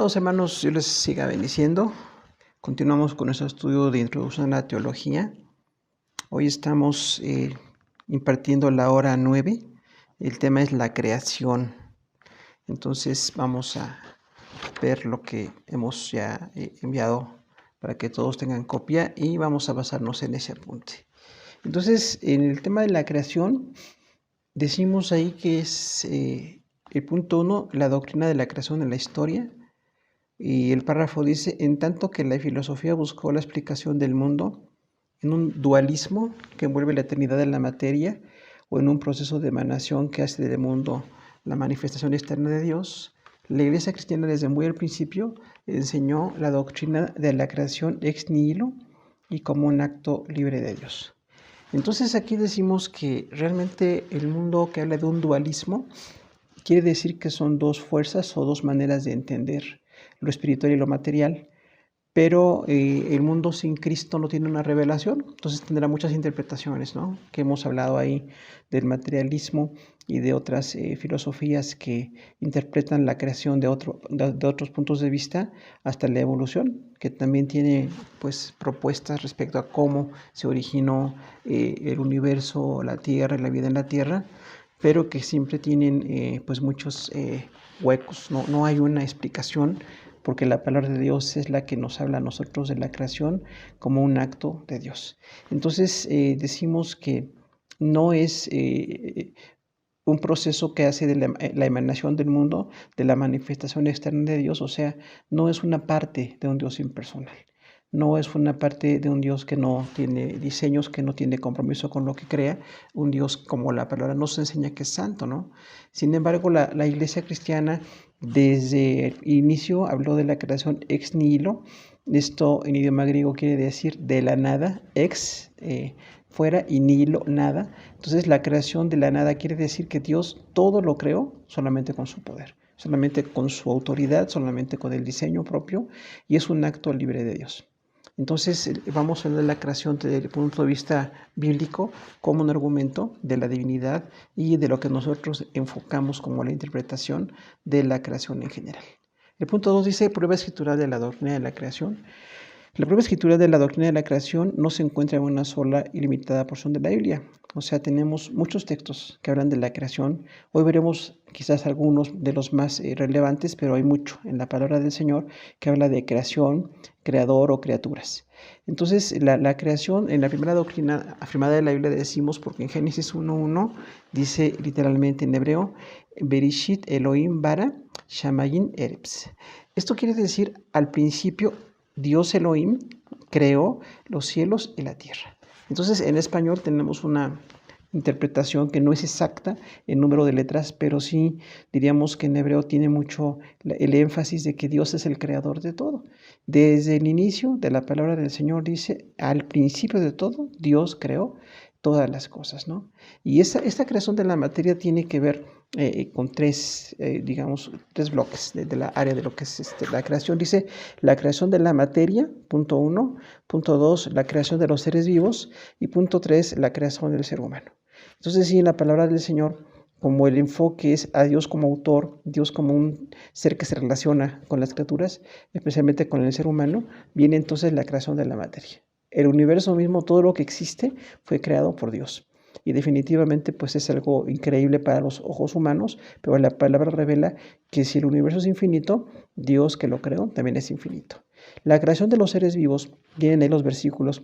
Amados hermanos, Dios les siga bendiciendo. Continuamos con nuestro estudio de Introducción a la Teología. Hoy estamos impartiendo la hora 9. El tema es la creación. Entonces vamos a ver lo que hemos ya enviado para que todos tengan copia y vamos a basarnos en ese apunte. Entonces, en el tema de la creación, decimos ahí que es el punto 1, la doctrina de la creación en la historia. Y el párrafo dice, en tanto que la filosofía buscó la explicación del mundo en un dualismo que envuelve la eternidad en la materia o en un proceso de emanación que hace del mundo la manifestación externa de Dios, la Iglesia cristiana desde muy al principio enseñó la doctrina de la creación ex nihilo y como un acto libre de Dios. Entonces aquí decimos que realmente el mundo que habla de un dualismo quiere decir que son dos fuerzas o dos maneras de entender lo espiritual y lo material, pero el mundo sin Cristo no tiene una revelación, entonces tendrá muchas interpretaciones, ¿no? Que hemos hablado ahí del materialismo y de otras filosofías que interpretan la creación de otros puntos de vista, hasta la evolución, que también tiene pues propuestas respecto a cómo se originó el universo, la Tierra y la vida en la Tierra, pero que siempre tienen pues muchos huecos, no hay una explicación, porque la palabra de Dios es la que nos habla a nosotros de la creación como un acto de Dios. Entonces decimos que no es un proceso que hace de la emanación del mundo, de la manifestación externa de Dios, o sea, no es una parte de un Dios impersonal. No es una parte de un Dios que no tiene diseños, que no tiene compromiso con lo que crea, un Dios como la palabra nos enseña que es santo, ¿no? Sin embargo, la Iglesia cristiana desde el inicio habló de la creación ex nihilo. Esto en idioma griego quiere decir de la nada, ex, fuera, y nihilo, nada. Entonces la creación de la nada quiere decir que Dios todo lo creó solamente con su poder, solamente con su autoridad, solamente con el diseño propio, y es un acto libre de Dios. Entonces vamos a ver la creación desde el punto de vista bíblico como un argumento de la divinidad y de lo que nosotros enfocamos como la interpretación de la creación en general. El punto 2 dice prueba escritural de la doctrina de la creación. La prueba escritural de la doctrina de la creación no se encuentra en una sola y limitada porción de la Biblia. O sea, tenemos muchos textos que hablan de la creación. Hoy veremos quizás algunos de los más relevantes, pero hay mucho en la palabra del Señor que habla de creación, creador o criaturas. Entonces, la creación, en la primera doctrina afirmada de la Biblia decimos, porque en Génesis 1:1 dice literalmente en hebreo, Berishit Elohim bara Shamayin Eretz. Esto quiere decir, al principio, Dios Elohim creó los cielos y la tierra. Entonces, en español tenemos una interpretación que no es exacta en número de letras, pero sí diríamos que en hebreo tiene mucho el énfasis de que Dios es el creador de todo. Desde el inicio de la palabra del Señor dice, al principio de todo, Dios creó todas las cosas, ¿no? Y esta creación de la materia tiene que ver con tres bloques de la área de lo que es la creación. Dice la creación de la materia, punto 1, punto 2, la creación de los seres vivos y punto 3, la creación del ser humano. Entonces, sí, en la palabra del Señor, como el enfoque es a Dios como autor, Dios como un ser que se relaciona con las criaturas, especialmente con el ser humano, viene entonces la creación de la materia. El universo mismo, todo lo que existe, fue creado por Dios. Y definitivamente pues es algo increíble para los ojos humanos, pero la palabra revela que si el universo es infinito, Dios que lo creó también es infinito. La creación de los seres vivos, vienen ahí los versículos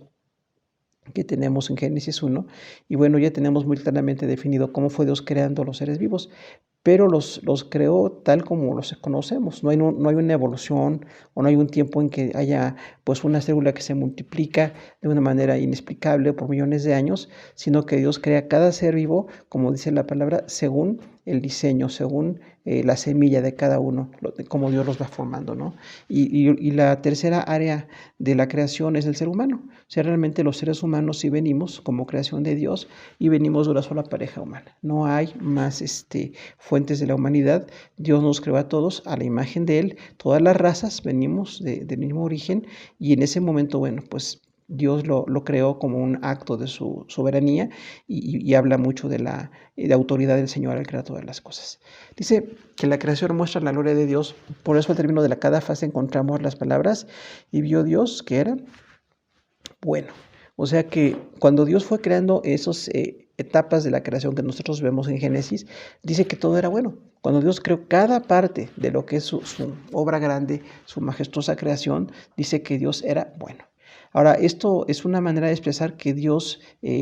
que tenemos en Génesis 1, y bueno, ya tenemos muy claramente definido cómo fue Dios creando los seres vivos, pero los creó tal como los conocemos. No hay una evolución o no hay un tiempo en que haya pues una célula que se multiplica de una manera inexplicable por millones de años, sino que Dios crea cada ser vivo, como dice la palabra, según el diseño, según la semilla de cada uno, como Dios los va formando, ¿no? Y la tercera área de la creación es el ser humano. O sea, realmente los seres humanos sí venimos como creación de Dios y venimos de una sola pareja humana. No hay más fuentes de la humanidad. Dios nos creó a todos a la imagen de Él. Todas las razas venimos del mismo origen y en ese momento, bueno, pues Dios lo creó como un acto de su soberanía y habla mucho de la autoridad del Señor al crear todas las cosas. Dice que la creación muestra la gloria de Dios, por eso al término de cada fase encontramos las palabras, y vio Dios que era bueno. O sea que cuando Dios fue creando esas etapas de la creación que nosotros vemos en Génesis, dice que todo era bueno. Cuando Dios creó cada parte de lo que es su obra grande, su majestuosa creación, dice que Dios era bueno. Ahora, esto es una manera de expresar que Dios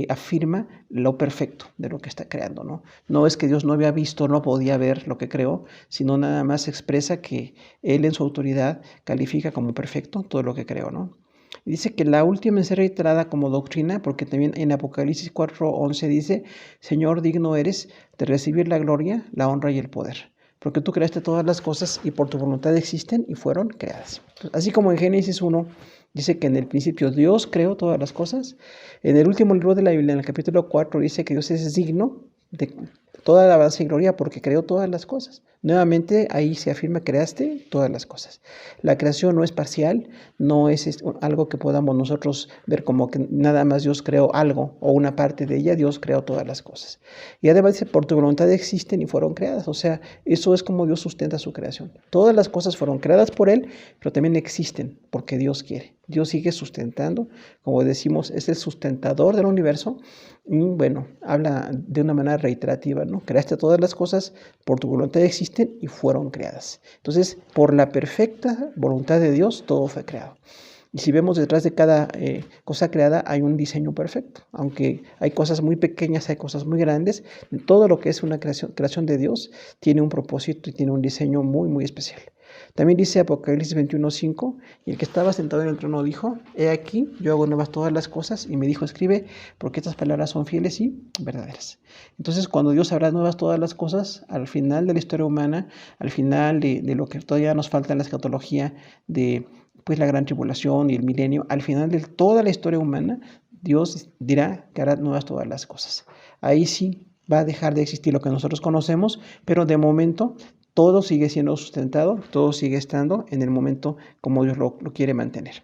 afirma lo perfecto de lo que está creando, ¿no? No es que Dios no había visto, no podía ver lo que creó, sino nada más expresa que Él en su autoridad califica como perfecto todo lo que creó, ¿no? Dice que la última es reiterada como doctrina, porque también en Apocalipsis 4:11 dice, Señor, digno eres de recibir la gloria, la honra y el poder, porque tú creaste todas las cosas y por tu voluntad existen y fueron creadas. Así como en Génesis 1 dice que en el principio Dios creó todas las cosas, en el último libro de la Biblia, en el capítulo 4, dice que Dios es digno de toda alabanza y gloria porque creó todas las cosas. Nuevamente ahí se afirma, creaste todas las cosas. La creación no es parcial, no es algo que podamos nosotros ver como que nada más Dios creó algo o una parte de ella, Dios creó todas las cosas. Y además dice, por tu voluntad existen y fueron creadas. O sea, eso es como Dios sustenta su creación. Todas las cosas fueron creadas por Él, pero también existen porque Dios quiere. Dios sigue sustentando, como decimos, es el sustentador del universo. Y bueno, habla de una manera reiterativa, ¿no? Creaste todas las cosas, por tu voluntad existen y fueron creadas. Entonces, por la perfecta voluntad de Dios, todo fue creado. Y si vemos detrás de cada cosa creada, hay un diseño perfecto. Aunque hay cosas muy pequeñas, hay cosas muy grandes, todo lo que es una creación de Dios tiene un propósito y tiene un diseño muy, muy especial. También dice Apocalipsis 21:5, y el que estaba sentado en el trono dijo, he aquí, yo hago nuevas todas las cosas, y me dijo, escribe, porque estas palabras son fieles y verdaderas. Entonces, cuando Dios hará nuevas todas las cosas, al final de la historia humana, al final de lo que todavía nos falta en la escatología, de pues la gran tribulación y el milenio, al final de toda la historia humana, Dios dirá que hará nuevas todas las cosas. Ahí sí va a dejar de existir lo que nosotros conocemos, pero de momento todo sigue siendo sustentado, todo sigue estando en el momento como Dios lo quiere mantener.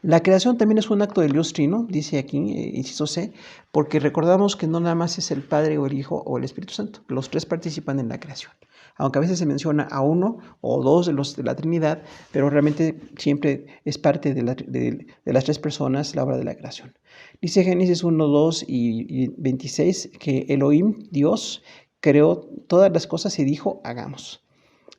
La creación también es un acto del Dios Trino, dice aquí, inciso C, porque recordamos que no nada más es el Padre o el Hijo o el Espíritu Santo, los tres participan en la creación. Aunque a veces se menciona a uno o dos de los de la Trinidad, pero realmente siempre es parte de las tres personas la obra de la creación. Dice Génesis 1, 2 y 26 que Elohim, Dios, creó todas las cosas y dijo, hagamos.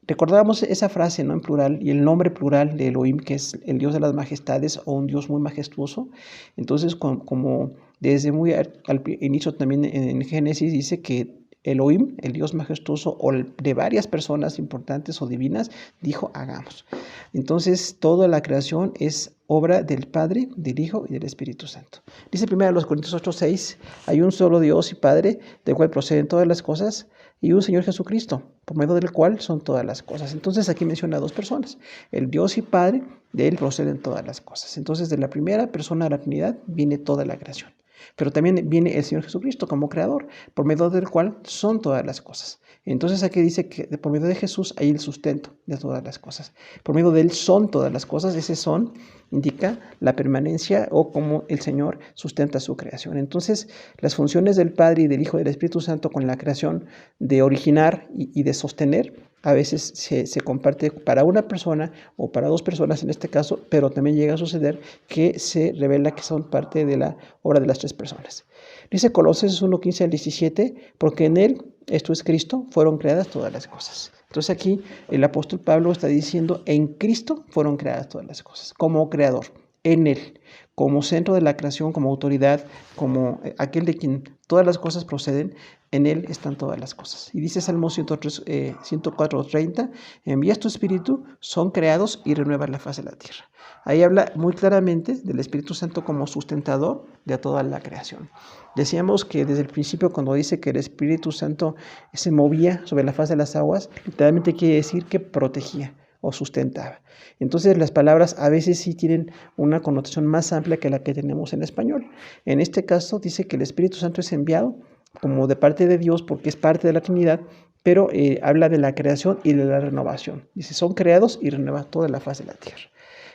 Recordábamos esa frase, ¿no?, en plural, y el nombre plural de Elohim, que es el Dios de las majestades o un Dios muy majestuoso. Entonces, como desde muy al inicio también en Génesis dice que Elohim, el Dios majestuoso o de varias personas importantes o divinas, dijo, hagamos. Entonces, toda la creación es obra del Padre, del Hijo y del Espíritu Santo. Dice 1 Corintios 8:6, hay un solo Dios y Padre, del cual proceden todas las cosas, y un Señor Jesucristo, por medio del cual son todas las cosas. Entonces aquí menciona a dos personas, el Dios y Padre, de Él proceden todas las cosas. Entonces de la primera persona de la Trinidad viene toda la creación. Pero también viene el Señor Jesucristo como creador, por medio del cual son todas las cosas. Entonces aquí dice que por medio de Jesús hay el sustento de todas las cosas. Por medio de Él son todas las cosas. Ese son indica la permanencia o cómo el Señor sustenta su creación. Entonces las funciones del Padre y del Hijo y del Espíritu Santo con la creación de originar y de sostener a veces se comparte para una persona o para dos personas en este caso, pero también llega a suceder que se revela que son parte de la obra de las tres personas. Dice Colosenses 1:15 al 17, porque en Él, esto es Cristo, fueron creadas todas las cosas. Entonces aquí el apóstol Pablo está diciendo, en Cristo fueron creadas todas las cosas, como creador, en Él, como centro de la creación, como autoridad, como aquel de quien todas las cosas proceden, en Él están todas las cosas. Y dice Salmo 104:30, envías tu espíritu, son creados y renuevas la faz de la tierra. Ahí habla muy claramente del Espíritu Santo como sustentador de toda la creación. Decíamos que desde el principio cuando dice que el Espíritu Santo se movía sobre la faz de las aguas, literalmente quiere decir que protegía o sustentaba. Entonces las palabras a veces sí tienen una connotación más amplia que la que tenemos en español. En este caso dice que el Espíritu Santo es enviado como de parte de Dios porque es parte de la Trinidad, pero habla de la creación y de la renovación. Dice, son creados y renuevan toda la faz de la tierra.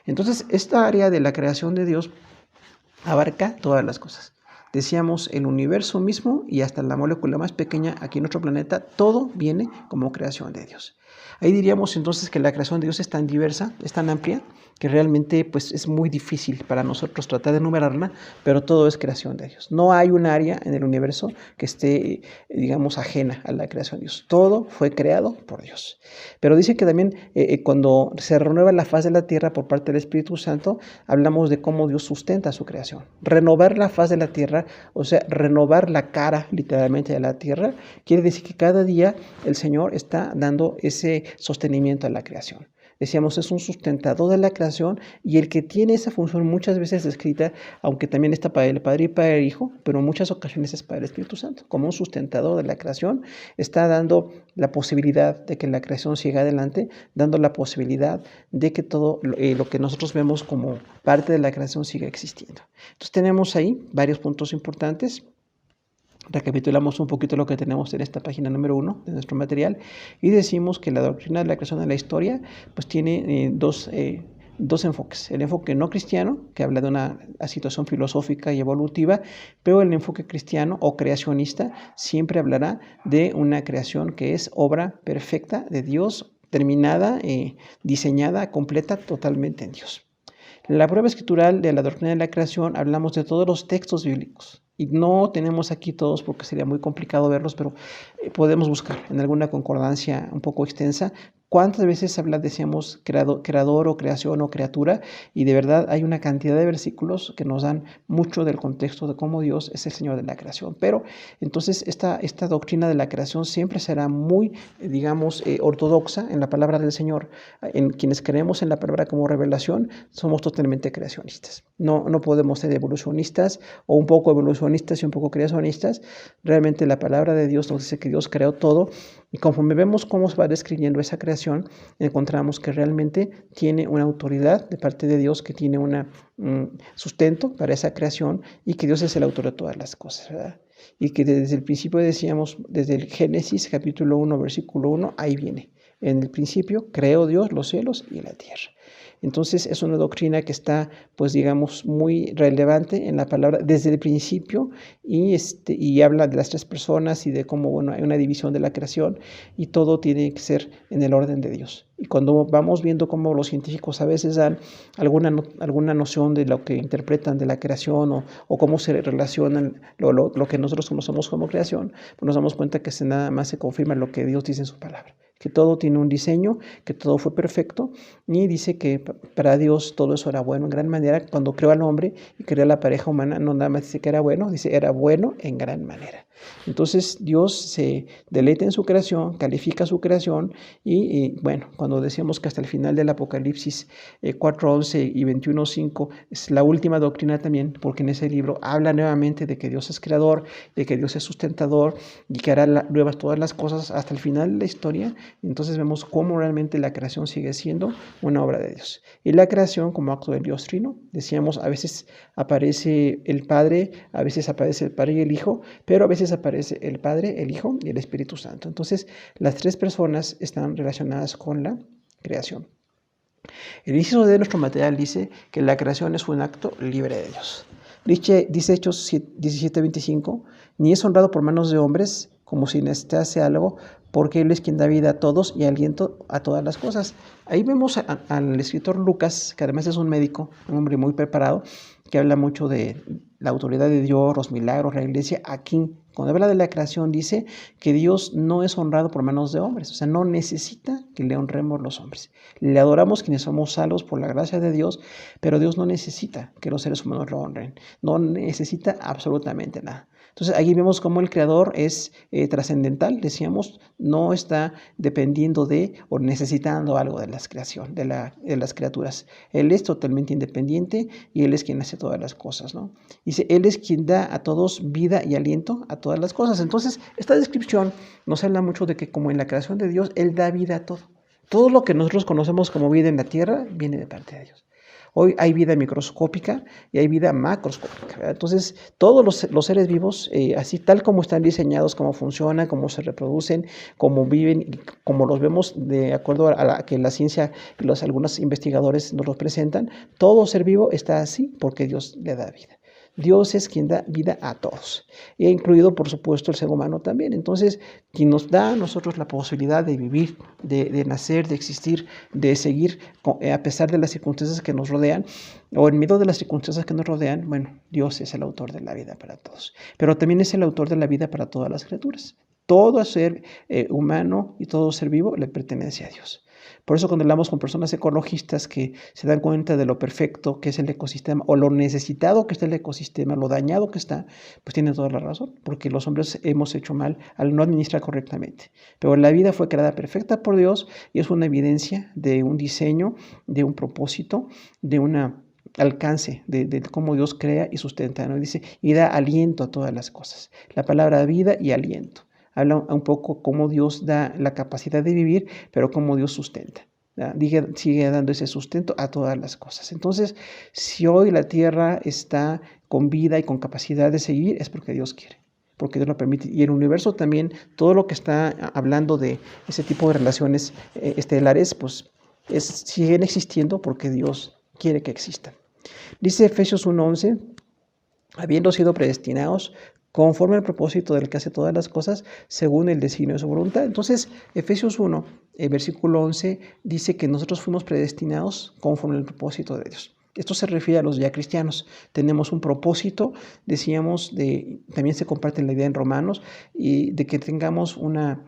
Entonces, esta área de la creación de Dios abarca todas las cosas. Decíamos el universo mismo y hasta la molécula más pequeña aquí en nuestro planeta, todo viene como creación de Dios. Ahí diríamos entonces que la creación de Dios es tan diversa, es tan amplia, que realmente pues, es muy difícil para nosotros tratar de enumerarla, pero todo es creación de Dios. No hay un área en el universo que esté, digamos, ajena a la creación de Dios. Todo fue creado por Dios. Pero dice que también cuando se renueva la faz de la tierra por parte del Espíritu Santo, hablamos de cómo Dios sustenta su creación. Renovar la faz de la tierra, o sea, renovar la cara literalmente de la tierra, quiere decir que cada día el Señor está dando ese sostenimiento a la creación. Decíamos, es un sustentador de la creación y el que tiene esa función muchas veces descrita, aunque también está para el Padre y para el Hijo, pero en muchas ocasiones es para el Espíritu Santo. Como un sustentador de la creación, está dando la posibilidad de que la creación siga adelante, dando la posibilidad de que todo lo que nosotros vemos como parte de la creación siga existiendo. Entonces tenemos ahí varios puntos importantes. Recapitulamos un poquito lo que tenemos en esta página número 1 de nuestro material y decimos que la doctrina de la creación de la historia pues tiene dos enfoques. El enfoque no cristiano, que habla de una situación filosófica y evolutiva, pero el enfoque cristiano o creacionista siempre hablará de una creación que es obra perfecta de Dios, terminada, diseñada, completa totalmente en Dios. En la prueba escritural de la doctrina de la creación hablamos de todos los textos bíblicos. Y no tenemos aquí todos porque sería muy complicado verlos, pero podemos buscar en alguna concordancia un poco extensa cuántas veces habla, decíamos, creador o creación o criatura, y de verdad hay una cantidad de versículos que nos dan mucho del contexto de cómo Dios es el Señor de la creación. Pero entonces esta doctrina de la creación siempre será muy, digamos, ortodoxa en la palabra del Señor. En quienes creemos en la palabra como revelación, somos totalmente creacionistas. No podemos ser evolucionistas o un poco evolucionistas y un poco creacionistas. Realmente la palabra de Dios nos dice que Dios creó todo, y conforme vemos cómo se va describiendo esa creación, encontramos que realmente tiene una autoridad de parte de Dios, que tiene un sustento para esa creación, y que Dios es el autor de todas las cosas, ¿verdad? Y que desde el principio decíamos, desde el Génesis capítulo 1, versículo 1, ahí viene. En el principio creó Dios los cielos y la tierra. Entonces es una doctrina que está, pues digamos, muy relevante en la palabra desde el principio, y habla de las tres personas y de cómo, bueno, hay una división de la creación y todo tiene que ser en el orden de Dios. Y cuando vamos viendo cómo los científicos a veces dan alguna noción de lo que interpretan de la creación o cómo se relacionan lo que nosotros conocemos como creación, pues nos damos cuenta que nada más se confirma lo que Dios dice en su palabra, que todo tiene un diseño, que todo fue perfecto, y dice que para Dios todo eso era bueno en gran manera. Cuando creó al hombre y creó a la pareja humana, no nada más dice que era bueno, dice era bueno en gran manera. Entonces Dios se deleita en su creación, califica su creación, y bueno, cuando decíamos que hasta el final del Apocalipsis 4:11 y 21:5 es la última doctrina también, porque en ese libro habla nuevamente de que Dios es creador, de que Dios es sustentador y que hará nuevas todas las cosas hasta el final de la historia. Entonces vemos cómo realmente la creación sigue siendo una obra de Dios. Y la creación como acto del Dios Trino, decíamos, a veces aparece el Padre, a veces aparece el Padre y el Hijo, pero a veces aparece el Padre, el Hijo y el Espíritu Santo. Entonces las tres personas están relacionadas con la creación. El inciso de nuestro material dice que la creación es un acto libre de Dios. Dice Hechos 17:25, ni es honrado por manos de hombres como si necesitase algo, porque Él es quien da vida a todos y aliento a todas las cosas. Ahí vemos al escritor Lucas, que además es un médico, un hombre muy preparado, que habla mucho de la autoridad de Dios, los milagros, la iglesia. Aquí, cuando habla de la creación, dice que Dios no es honrado por manos de hombres, o sea, no necesita que le honremos los hombres. Le adoramos quienes somos salvos por la gracia de Dios, pero Dios no necesita que los seres humanos lo honren, no necesita absolutamente nada. Entonces, aquí vemos cómo el Creador es trascendental, decíamos, no está dependiendo de o necesitando algo de las creación, de las criaturas. Él es totalmente independiente y Él es quien hace todas las cosas, ¿no? Dice, Él es quien da a todos vida y aliento a todas las cosas. Entonces, esta descripción nos habla mucho de que como en la creación de Dios, Él da vida a todo. Todo lo que nosotros conocemos como vida en la tierra viene de parte de Dios. Hoy hay vida microscópica y hay vida macroscópica, ¿verdad? Entonces, todos los seres vivos, así tal como están diseñados, cómo funcionan, cómo se reproducen, cómo viven, y como los vemos de acuerdo a la que la ciencia y algunos investigadores nos los presentan, todo ser vivo está así porque Dios le da vida. Dios es quien da vida a todos, e incluido por supuesto el ser humano también. Entonces, quien nos da a nosotros la posibilidad de vivir, de nacer, de existir, de seguir a pesar de las circunstancias que nos rodean, o en medio de las circunstancias que nos rodean, bueno, Dios es el autor de la vida para todos, pero también es el autor de la vida para todas las criaturas. Todo ser humano y todo ser vivo le pertenece a Dios. Por eso cuando hablamos con personas ecologistas que se dan cuenta de lo perfecto que es el ecosistema o lo necesitado que está el ecosistema, lo dañado que está, pues tienen toda la razón, porque los hombres hemos hecho mal al no administrar correctamente. Pero la vida fue creada perfecta por Dios y es una evidencia de un diseño, de un propósito, de un alcance de cómo Dios crea y sustenta, ¿no? Dice, y da aliento a todas las cosas. La palabra vida y aliento habla un poco cómo Dios da la capacidad de vivir, pero cómo Dios sustenta. Sigue dando ese sustento a todas las cosas. Entonces, si hoy la tierra está con vida y con capacidad de seguir, es porque Dios quiere, porque Dios lo permite. Y el universo también, todo lo que está hablando de ese tipo de relaciones estelares, pues siguen existiendo porque Dios quiere que existan. Dice Efesios 1:11, habiendo sido predestinados conforme al propósito del que hace todas las cosas, según el designio de su voluntad. Entonces, Efesios 1, versículo 11, dice que nosotros fuimos predestinados conforme al propósito de Dios. Esto se refiere a los ya cristianos. Tenemos un propósito, decíamos, también se comparte la idea en Romanos, y de que tengamos una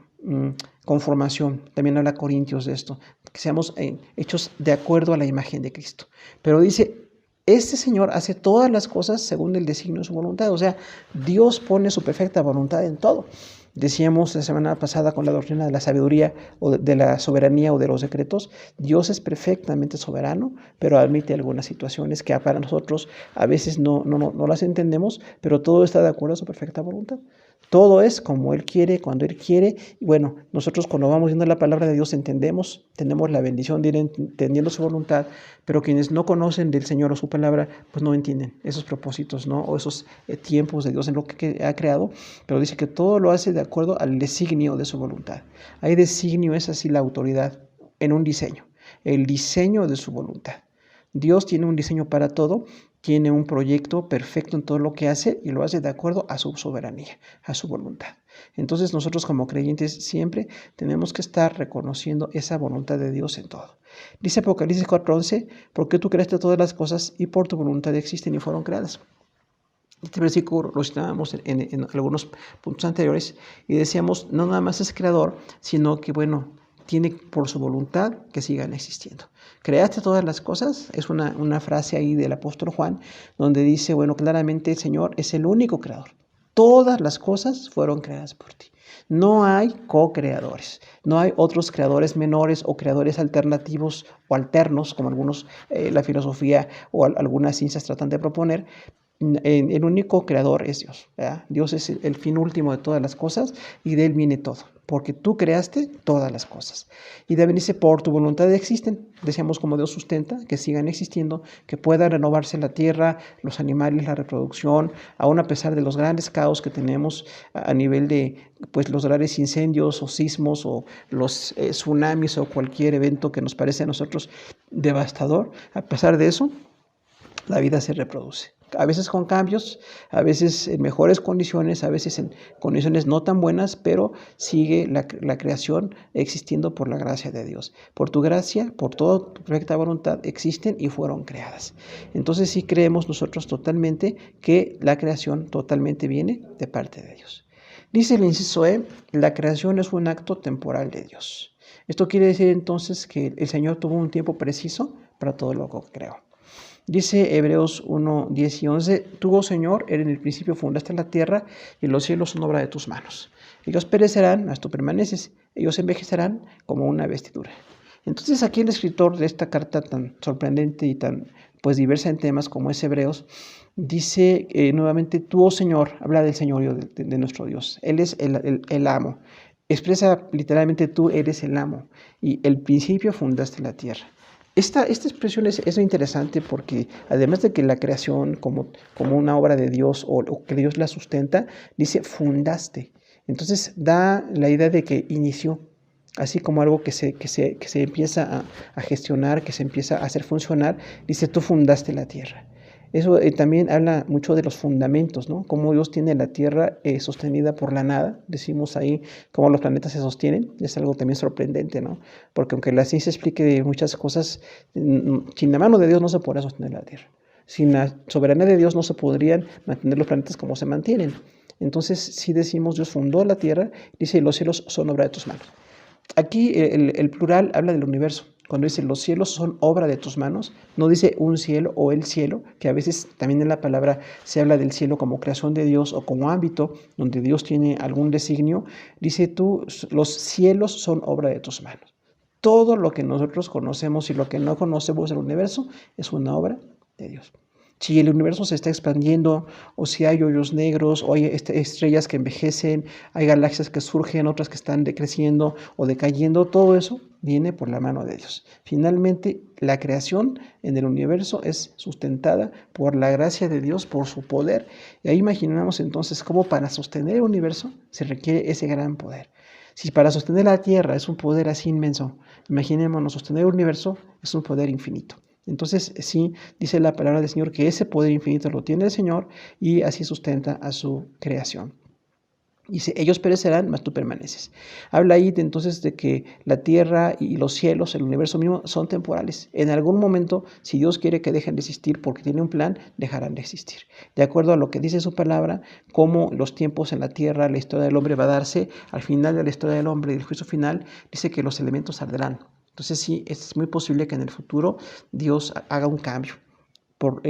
conformación. También habla Corintios de esto, que seamos hechos de acuerdo a la imagen de Cristo. Pero dice, este Señor hace todas las cosas según el designio de su voluntad. O sea, Dios pone su perfecta voluntad en todo. Decíamos la semana pasada con la doctrina de la sabiduría o de la soberanía o de los decretos, Dios es perfectamente soberano, pero admite algunas situaciones que para nosotros a veces no las entendemos, pero todo está de acuerdo a su perfecta voluntad. Todo es como Él quiere, cuando Él quiere. Y bueno, nosotros cuando vamos viendo la palabra de Dios entendemos, tenemos la bendición de ir entendiendo su voluntad, pero quienes no conocen del Señor o su palabra, pues no entienden esos propósitos, ¿no? O esos tiempos de Dios en lo que ha creado. Pero dice que todo lo hace de acuerdo al designio de su voluntad. Hay designio, es así la autoridad en un diseño, el diseño de su voluntad. Dios tiene un diseño para todo, tiene un proyecto perfecto en todo lo que hace y lo hace de acuerdo a su soberanía, a su voluntad. Entonces nosotros como creyentes siempre tenemos que estar reconociendo esa voluntad de Dios en todo. Dice Apocalipsis 4:11, porque tú creaste todas las cosas y por tu voluntad existen y fueron creadas. Este versículo lo citábamos en algunos puntos anteriores y decíamos, no nada más es creador, sino que tiene por su voluntad que sigan existiendo. Creaste todas las cosas, es una frase ahí del apóstol Juan, donde dice, claramente el Señor es el único creador. Todas las cosas fueron creadas por ti. No hay co-creadores, no hay otros creadores menores o creadores alternativos o alternos, como algunos, la filosofía o algunas ciencias tratan de proponer. El único creador es Dios, ¿verdad? Dios es el fin último de todas las cosas y de Él viene todo, porque tú creaste todas las cosas. Y también dice, por tu voluntad existen. Decíamos como Dios sustenta, que sigan existiendo, que pueda renovarse la tierra, los animales, la reproducción, aún a pesar de los grandes caos que tenemos a nivel de los grandes incendios o sismos o los tsunamis o cualquier evento que nos parece a nosotros devastador. A pesar de eso, la vida se reproduce. A veces con cambios, a veces en mejores condiciones, a veces en condiciones no tan buenas, pero sigue la creación existiendo por la gracia de Dios. Por tu gracia, por toda tu perfecta voluntad, existen y fueron creadas. Entonces sí creemos nosotros totalmente que la creación totalmente viene de parte de Dios. Dice el inciso E, la creación es un acto temporal de Dios. Esto quiere decir entonces que el Señor tuvo un tiempo preciso para todo lo que creó. Dice Hebreos 1, 10 y 11, tú, oh Señor, en el principio fundaste la tierra y los cielos son obra de tus manos. Ellos perecerán, mas tú permaneces. Ellos envejecerán como una vestidura. Entonces aquí el escritor de esta carta tan sorprendente y tan diversa en temas como es Hebreos, dice nuevamente, tú, oh Señor, habla del señorío de nuestro Dios. Él es el amo. Expresa literalmente, tú eres el amo y el principio fundaste la tierra. Esta expresión es interesante porque además de que la creación como una obra de Dios o que Dios la sustenta, dice fundaste. Entonces da la idea de que inició, así como algo que se empieza a gestionar, que se empieza a hacer funcionar, dice tú fundaste la tierra. Eso también habla mucho de los fundamentos, ¿no? Cómo Dios tiene la tierra sostenida por la nada. Decimos ahí cómo los planetas se sostienen. Es algo también sorprendente, ¿no? Porque aunque la ciencia explique muchas cosas, sin la mano de Dios no se podrá sostener la tierra. Sin la soberanía de Dios no se podrían mantener los planetas como se mantienen. Entonces, si decimos Dios fundó la tierra, dice los cielos son obra de tus manos. Aquí el plural habla del universo. Cuando dice los cielos son obra de tus manos, no dice un cielo o el cielo, que a veces también en la palabra se habla del cielo como creación de Dios o como ámbito donde Dios tiene algún designio. Dice tú, los cielos son obra de tus manos. Todo lo que nosotros conocemos y lo que no conocemos del universo es una obra de Dios. Si el universo se está expandiendo, o si hay hoyos negros, o hay estrellas que envejecen, hay galaxias que surgen, otras que están decreciendo o decayendo, todo eso viene por la mano de Dios. Finalmente, la creación en el universo es sustentada por la gracia de Dios, por su poder. Y ahí imaginamos entonces cómo para sostener el universo se requiere ese gran poder. Si para sostener la Tierra es un poder así inmenso, imaginémonos sostener el universo es un poder infinito. Entonces, sí, dice la palabra del Señor que ese poder infinito lo tiene el Señor y así sustenta a su creación. Dice, ellos perecerán, mas tú permaneces. Habla ahí entonces de que la tierra y los cielos, el universo mismo, son temporales. En algún momento, si Dios quiere que dejen de existir porque tiene un plan, dejarán de existir. De acuerdo a lo que dice su palabra, cómo los tiempos en la tierra, la historia del hombre va a darse, al final de la historia del hombre y del juicio final, dice que los elementos arderán. Entonces sí, es muy posible que en el futuro Dios haga un cambio por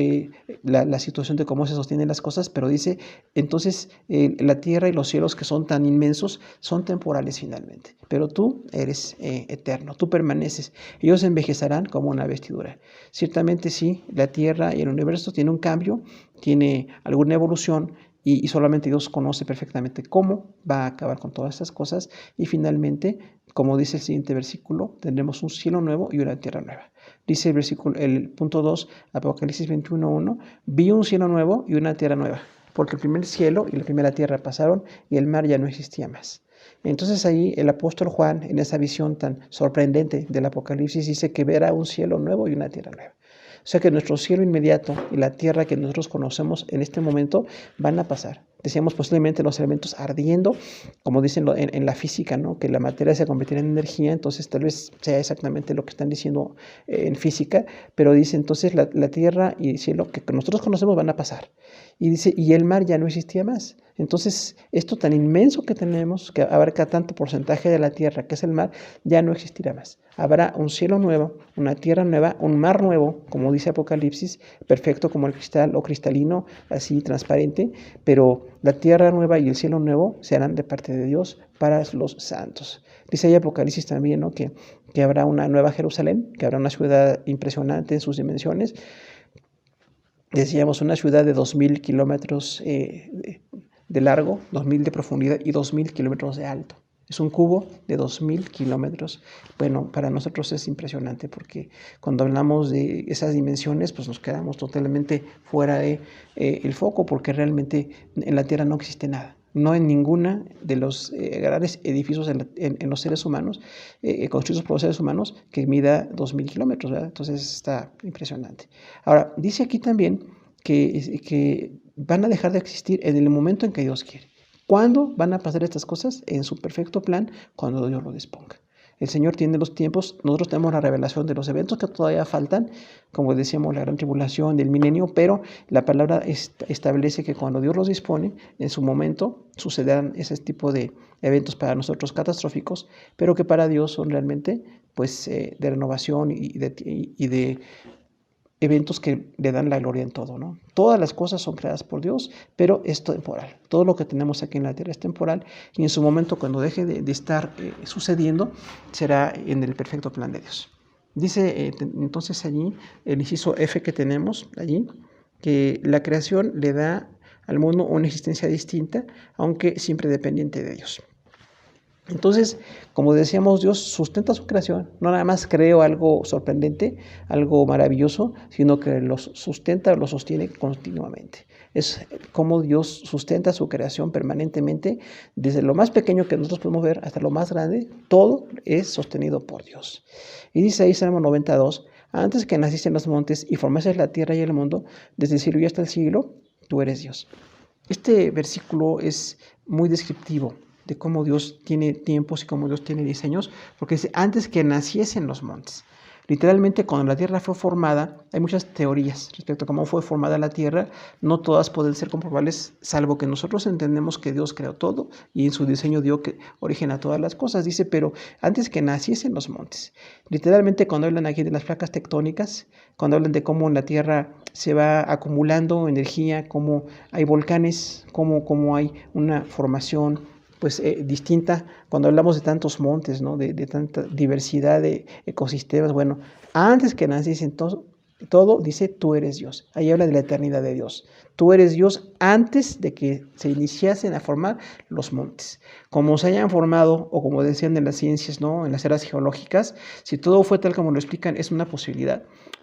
la situación de cómo se sostienen las cosas, pero dice, entonces la tierra y los cielos que son tan inmensos son temporales finalmente, pero tú eres eterno, tú permaneces, ellos envejecerán como una vestidura. Ciertamente sí, la tierra y el universo tienen un cambio, tiene alguna evolución, y solamente Dios conoce perfectamente cómo va a acabar con todas estas cosas, y finalmente, como dice el siguiente versículo, tendremos un cielo nuevo y una tierra nueva. Dice el punto 2, Apocalipsis 21:1, vi un cielo nuevo y una tierra nueva, porque el primer cielo y la primera tierra pasaron y el mar ya no existía más. Entonces ahí el apóstol Juan, en esa visión tan sorprendente del Apocalipsis, dice que verá un cielo nuevo y una tierra nueva. O sea que nuestro cielo inmediato y la tierra que nosotros conocemos en este momento van a pasar. Decíamos posiblemente los elementos ardiendo, como dicen en la física, ¿no? Que la materia se convertirá en energía, entonces tal vez sea exactamente lo que están diciendo en física, pero dice entonces la tierra y el cielo que nosotros conocemos van a pasar. Y dice, y el mar ya no existía más. Entonces, esto tan inmenso que tenemos, que abarca tanto porcentaje de la tierra, que es el mar, ya no existirá más. Habrá un cielo nuevo, una tierra nueva, un mar nuevo, como dice Apocalipsis, perfecto como el cristal o cristalino, así transparente, pero la tierra nueva y el cielo nuevo serán de parte de Dios para los santos. Dice ahí Apocalipsis también, ¿no? que habrá una nueva Jerusalén, que habrá una ciudad impresionante en sus dimensiones. Decíamos una ciudad de 2.000 kilómetros de largo, 2.000 de profundidad y 2.000 kilómetros de alto. Es un cubo de 2.000 kilómetros. Bueno, para nosotros es impresionante porque cuando hablamos de esas dimensiones, pues nos quedamos totalmente fuera de el foco porque realmente en la Tierra no existe nada. No en ninguna de los grandes edificios en los seres humanos, construidos por los seres humanos, que mida 2.000 kilómetros, ¿verdad? Entonces está impresionante. Ahora, dice aquí también que van a dejar de existir en el momento en que Dios quiere. ¿Cuándo van a pasar estas cosas? En su perfecto plan, cuando Dios lo disponga. El Señor tiene los tiempos, nosotros tenemos la revelación de los eventos que todavía faltan, como decíamos, la gran tribulación del milenio, pero la palabra establece que cuando Dios los dispone, en su momento sucederán ese tipo de eventos para nosotros catastróficos, pero que para Dios son realmente pues, de renovación y de eventos que le dan la gloria en todo, ¿no? Todas las cosas son creadas por Dios, pero es temporal. Todo lo que tenemos aquí en la tierra es temporal y en su momento, cuando deje de estar sucediendo, será en el perfecto plan de Dios. Dice entonces allí, el inciso F que tenemos allí, que la creación le da al mundo una existencia distinta, aunque siempre dependiente de Dios. Entonces, como decíamos, Dios sustenta su creación, no nada más creó algo sorprendente, algo maravilloso, sino que los sustenta, los sostiene continuamente. Es como Dios sustenta su creación permanentemente, desde lo más pequeño que nosotros podemos ver hasta lo más grande, todo es sostenido por Dios. Y dice ahí Salmo 92, antes que naciste en los montes y formaste la tierra y el mundo, desde el cielo y hasta el siglo, tú eres Dios. Este versículo es muy descriptivo de cómo Dios tiene tiempos y cómo Dios tiene diseños, porque dice, antes que naciesen los montes. Literalmente, cuando la Tierra fue formada, hay muchas teorías respecto a cómo fue formada la Tierra. No todas pueden ser comprobables, salvo que nosotros entendemos que Dios creó todo y en su diseño dio origen a todas las cosas. Dice, pero antes que naciesen los montes. Literalmente, cuando hablan aquí de las placas tectónicas, cuando hablan de cómo en la Tierra se va acumulando energía, cómo hay volcanes, cómo hay una formación pues distinta cuando hablamos de tantos montes, ¿no? de tanta diversidad de ecosistemas. Bueno, antes que naciesen todo, dice, tú eres Dios. Ahí habla de la eternidad de Dios. Tú eres Dios antes de que se iniciasen a formar los montes. Como se hayan formado, o como decían en las ciencias, ¿no? En las eras geológicas, si todo fue tal como lo explican, es una posibilidad.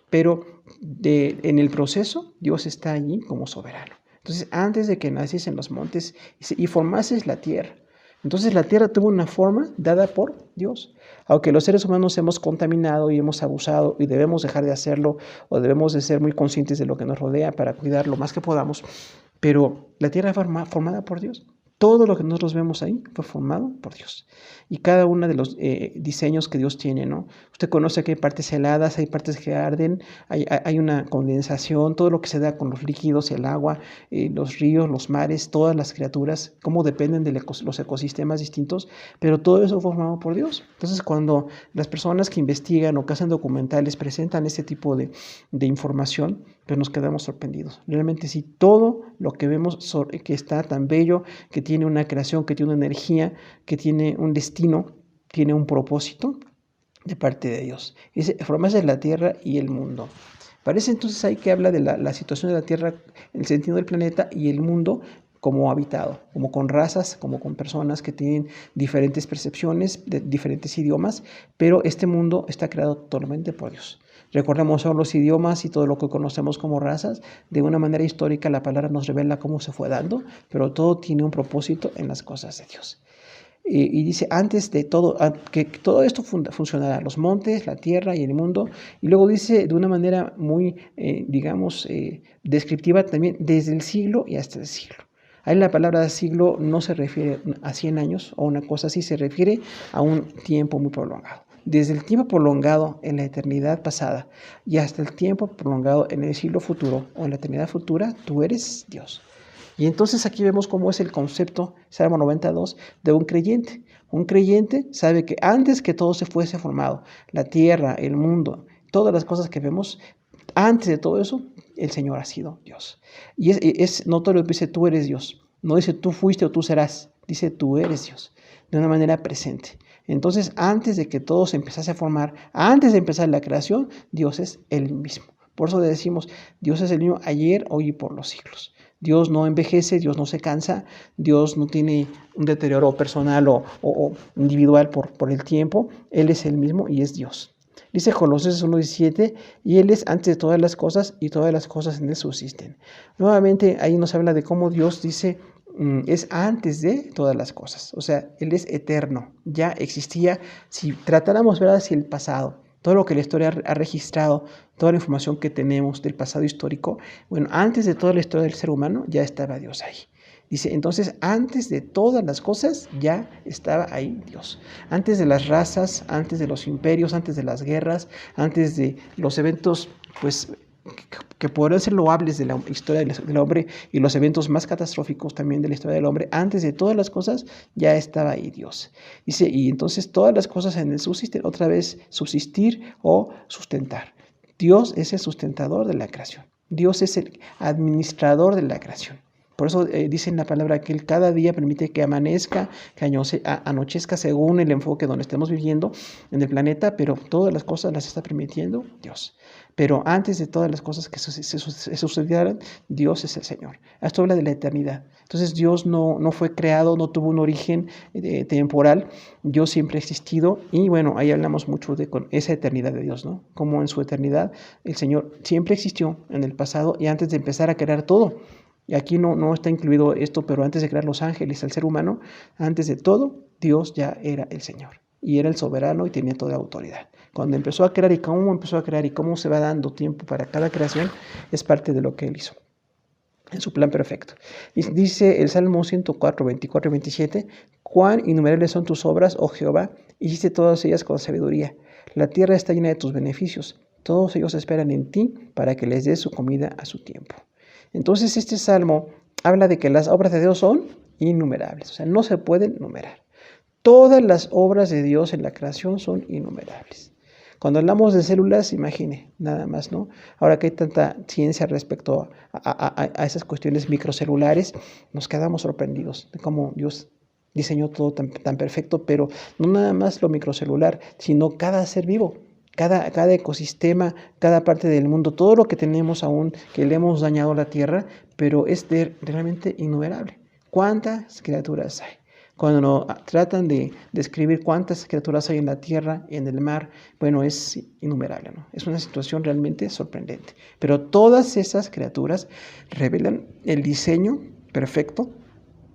Pero en el proceso, Dios está allí como soberano. Entonces, antes de que naciesen los montes y formases la tierra, entonces la tierra tuvo una forma dada por Dios. Aunque los seres humanos hemos contaminado y hemos abusado y debemos dejar de hacerlo o debemos de ser muy conscientes de lo que nos rodea para cuidar lo más que podamos, pero la tierra fue formada por Dios. Todo lo que nosotros vemos ahí fue formado por Dios. Y cada uno de los diseños que Dios tiene, ¿no? Usted conoce que hay partes heladas, hay partes que arden, hay una condensación, todo lo que se da con los líquidos, el agua, los ríos, los mares, todas las criaturas, cómo dependen de los ecosistemas distintos, pero todo eso fue formado por Dios. Entonces, cuando las personas que investigan o que hacen documentales presentan este tipo de información, pues nos quedamos sorprendidos. Realmente sí, todo lo que vemos que está tan bello, que tiene una creación, que tiene una energía, que tiene un destino, tiene un propósito de parte de Dios. Dice, formarse la tierra y el mundo. Parece entonces ahí que habla de la situación de la tierra, el sentido del planeta y el mundo como habitado, como con razas, como con personas que tienen diferentes percepciones, de diferentes idiomas, pero este mundo está creado totalmente por Dios. Recordemos solo los idiomas y todo lo que conocemos como razas. De una manera histórica la palabra nos revela cómo se fue dando, pero todo tiene un propósito en las cosas de Dios. Y dice, antes de todo, que todo esto funcionará, los montes, la tierra y el mundo. Y luego dice de una manera muy, descriptiva también, desde el siglo y hasta el siglo. Ahí la palabra siglo no se refiere a 100 años o una cosa así, se refiere a un tiempo muy prolongado. Desde el tiempo prolongado en la eternidad pasada y hasta el tiempo prolongado en el siglo futuro o en la eternidad futura, tú eres Dios. Y entonces aquí vemos cómo es el concepto, Salmo 92, de un creyente. Un creyente sabe que antes que todo se fuese formado, la tierra, el mundo, todas las cosas que vemos, antes de todo eso, el Señor ha sido Dios. Y es notorio que dice, tú eres Dios. No dice, tú fuiste o tú serás. Dice, tú eres Dios, de una manera presente. Entonces, antes de que todo se empezase a formar, antes de empezar la creación, Dios es el mismo. Por eso le decimos, Dios es el mismo ayer, hoy y por los siglos. Dios no envejece, Dios no se cansa, Dios no tiene un deterioro personal o individual por el tiempo. Él es el mismo y es Dios. Dice Colosenses 1:17, y Él es antes de todas las cosas y todas las cosas en Él subsisten. Nuevamente ahí nos habla de cómo Dios dice, es antes de todas las cosas. O sea, Él es eterno, ya existía. Si tratáramos de ver hacia el pasado, todo lo que la historia ha registrado, toda la información que tenemos del pasado histórico, bueno, antes de toda la historia del ser humano ya estaba Dios ahí. Dice, entonces, antes de todas las cosas ya estaba ahí Dios. Antes de las razas, antes de los imperios, antes de las guerras, antes de los eventos, pues, que podrían ser loables de la historia del hombre y los eventos más catastróficos también de la historia del hombre, antes de todas las cosas ya estaba ahí Dios. Dice, y entonces todas las cosas en él subsisten, otra vez subsistir o sustentar. Dios es el sustentador de la creación. Dios es el administrador de la creación. Por eso dice en la palabra que Él cada día permite que amanezca, que anochezca según el enfoque donde estemos viviendo en el planeta, pero todas las cosas las está permitiendo Dios. Pero antes de todas las cosas que se sucedieran, Dios es el Señor. Esto habla de la eternidad. Entonces Dios no fue creado, no tuvo un origen temporal. Dios siempre ha existido y bueno, ahí hablamos mucho con esa eternidad de Dios, ¿no? Como en su eternidad el Señor siempre existió en el pasado y antes de empezar a crear todo. Y aquí no está incluido esto, pero antes de crear los ángeles, al ser humano, antes de todo, Dios ya era el Señor. Y era el soberano y tenía toda autoridad. Cuando empezó a crear y cómo empezó a crear y cómo se va dando tiempo para cada creación, es parte de lo que Él hizo en su plan perfecto. Dice el Salmo 104, 24 y 27, cuán innumerables son tus obras, oh Jehová, hiciste todas ellas con sabiduría. La tierra está llena de tus beneficios. Todos ellos esperan en ti para que les des su comida a su tiempo. Entonces este salmo habla de que las obras de Dios son innumerables, o sea, no se pueden numerar. Todas las obras de Dios en la creación son innumerables. Cuando hablamos de células, imagine, nada más, ¿no? Ahora que hay tanta ciencia respecto a esas cuestiones microcelulares, nos quedamos sorprendidos de cómo Dios diseñó todo tan perfecto, pero no nada más lo microcelular, sino cada ser vivo. Cada ecosistema, cada parte del mundo, todo lo que tenemos aún, que le hemos dañado a la Tierra, pero es realmente innumerable. ¿Cuántas criaturas hay? Cuando tratan de describir cuántas criaturas hay en la tierra, en el mar, bueno, es innumerable, ¿no? Es una situación realmente sorprendente. Pero todas esas criaturas revelan el diseño perfecto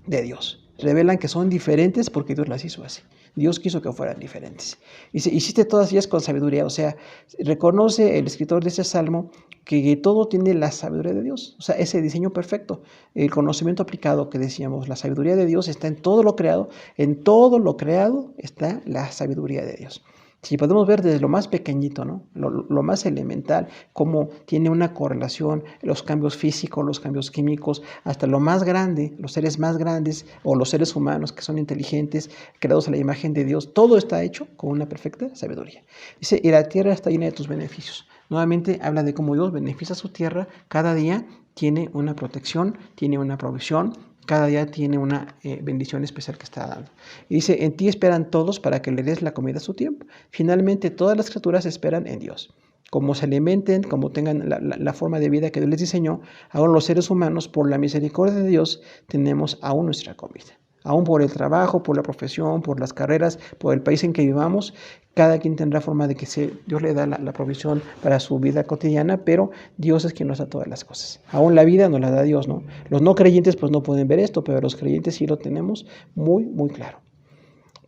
de Dios. Revelan que son diferentes porque Dios las hizo así. Dios quiso que fueran diferentes. Y hiciste todas ellas con sabiduría. O sea, reconoce el escritor de ese salmo que todo tiene la sabiduría de Dios. O sea, ese diseño perfecto. El conocimiento aplicado que decíamos, la sabiduría de Dios está en todo lo creado. En todo lo creado está la sabiduría de Dios. Si podemos ver desde lo más pequeñito, ¿no? Lo más elemental, cómo tiene una correlación, los cambios físicos, los cambios químicos, hasta lo más grande, los seres más grandes o los seres humanos que son inteligentes, creados a la imagen de Dios, todo está hecho con una perfecta sabiduría. Dice, y la tierra está llena de tus beneficios. Nuevamente habla de cómo Dios beneficia a su tierra, cada día tiene una protección, tiene una provisión, cada día tiene una bendición especial que está dando. Y dice, en ti esperan todos para que le des la comida a su tiempo. Finalmente, todas las criaturas esperan en Dios. Como se alimenten, como tengan la forma de vida que Dios les diseñó, aún los seres humanos, por la misericordia de Dios, tenemos aún nuestra comida. Aún por el trabajo, por la profesión, por las carreras, por el país en que vivamos, cada quien tendrá forma de que Dios le da la provisión para su vida cotidiana, pero Dios es quien nos da todas las cosas. Aún la vida nos la da Dios, ¿no? Los no creyentes pues no pueden ver esto, pero los creyentes sí lo tenemos muy, muy claro.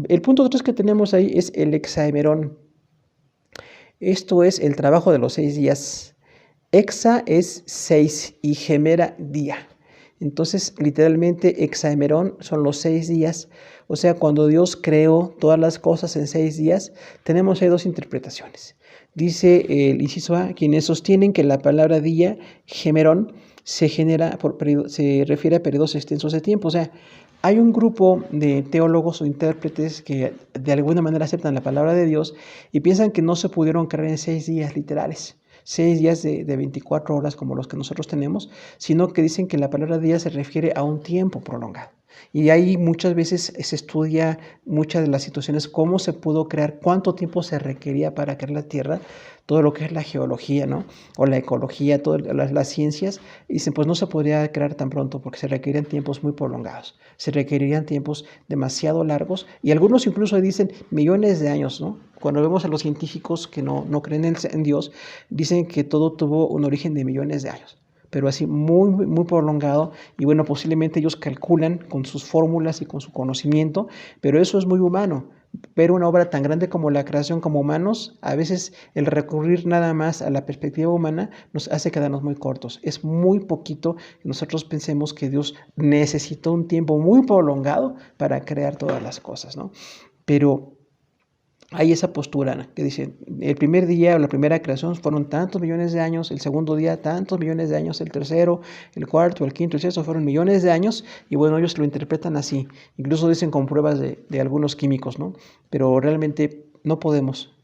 El punto 3 que tenemos ahí es el hexaemerón. Esto es el trabajo de los 6 días. Hexa es 6 y gemera día. Entonces, literalmente, hexaemerón son los 6 días. O sea, cuando Dios creó todas las cosas en 6 días, tenemos ahí 2 interpretaciones. Dice el inciso A, quienes sostienen que la palabra día, gemerón, se refiere a periodos extensos de tiempo. O sea, hay un grupo de teólogos o intérpretes que de alguna manera aceptan la palabra de Dios y piensan que no se pudieron crear en 6 días literales. 6 días de 24 horas como los que nosotros tenemos, sino que dicen que la palabra día se refiere a un tiempo prolongado. Y ahí muchas veces se estudia muchas de las situaciones, cómo se pudo crear, cuánto tiempo se requería para crear la Tierra, todo lo que es la geología, ¿no? O la ecología, todas las ciencias, y dicen, pues no se podría crear tan pronto porque se requerían tiempos muy prolongados, se requerirían tiempos demasiado largos, y algunos incluso dicen millones de años, ¿no? Cuando vemos a los científicos que no creen en Dios, dicen que todo tuvo un origen de millones de años, pero así muy, muy prolongado, y bueno, posiblemente ellos calculan con sus fórmulas y con su conocimiento, pero eso es muy humano. Ver una obra tan grande como la creación como humanos, a veces el recurrir nada más a la perspectiva humana nos hace quedarnos muy cortos. Es muy poquito que nosotros pensemos que Dios necesitó un tiempo muy prolongado para crear todas las cosas, ¿no? Pero hay esa postura que dice, el primer día o la primera creación fueron tantos millones de años, el segundo día tantos millones de años, el tercero, el cuarto, el quinto, el sexto fueron millones de años, y bueno, ellos lo interpretan así, incluso dicen con pruebas de algunos químicos, ¿no? Pero realmente no podemos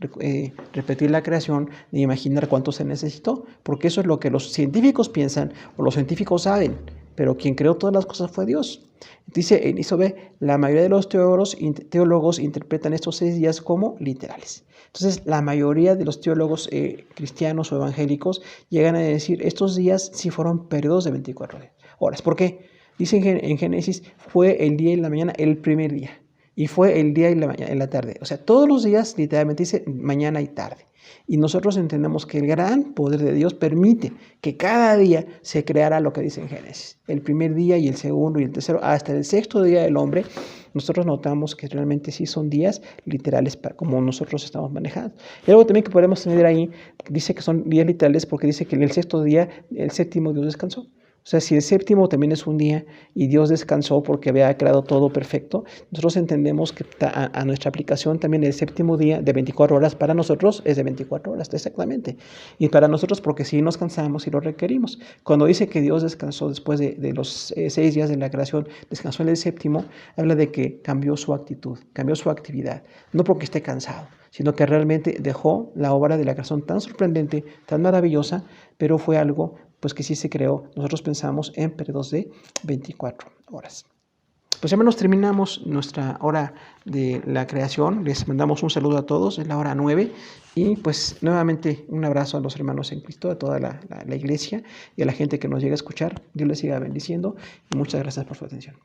repetir la creación ni imaginar cuánto se necesitó, porque eso es lo que los científicos piensan o los científicos saben, pero quien creó todas las cosas fue Dios. Dice en inciso B, la mayoría de los teólogos interpretan estos 6 días como literales. Entonces, la mayoría de los teólogos cristianos o evangélicos llegan a decir, estos días sí fueron periodos de 24 horas. ¿Por qué? Dicen en Génesis, fue el día y la mañana el primer día, y fue el día y la mañana en la tarde. O sea, todos los días literalmente dice mañana y tarde. Y nosotros entendemos que el gran poder de Dios permite que cada día se creara lo que dice en Génesis. El primer día y el segundo y el tercero, hasta el sexto día del hombre, nosotros notamos que realmente sí son días literales como nosotros estamos manejando. Y algo también que podemos tener ahí, dice que son días literales porque dice que en el sexto día, el séptimo Dios descansó. O sea, si el séptimo también es un día y Dios descansó porque había creado todo perfecto, nosotros entendemos que a nuestra aplicación también el séptimo día de 24 horas para nosotros es de 24 horas, exactamente. Y para nosotros porque sí nos cansamos y lo requerimos. Cuando dice que Dios descansó después de los 6 días de la creación, descansó en el séptimo, habla de que cambió su actitud, cambió su actividad. No porque esté cansado, sino que realmente dejó la obra de la creación tan sorprendente, tan maravillosa, pero fue algo pues que sí se creó. Nosotros pensamos en periodos de 24 horas. Pues hermanos, terminamos nuestra hora de la creación. Les mandamos un saludo a todos, es la hora 9. Y pues nuevamente un abrazo a los hermanos en Cristo, a toda la iglesia y a la gente que nos llega a escuchar. Dios les siga bendiciendo y muchas gracias por su atención.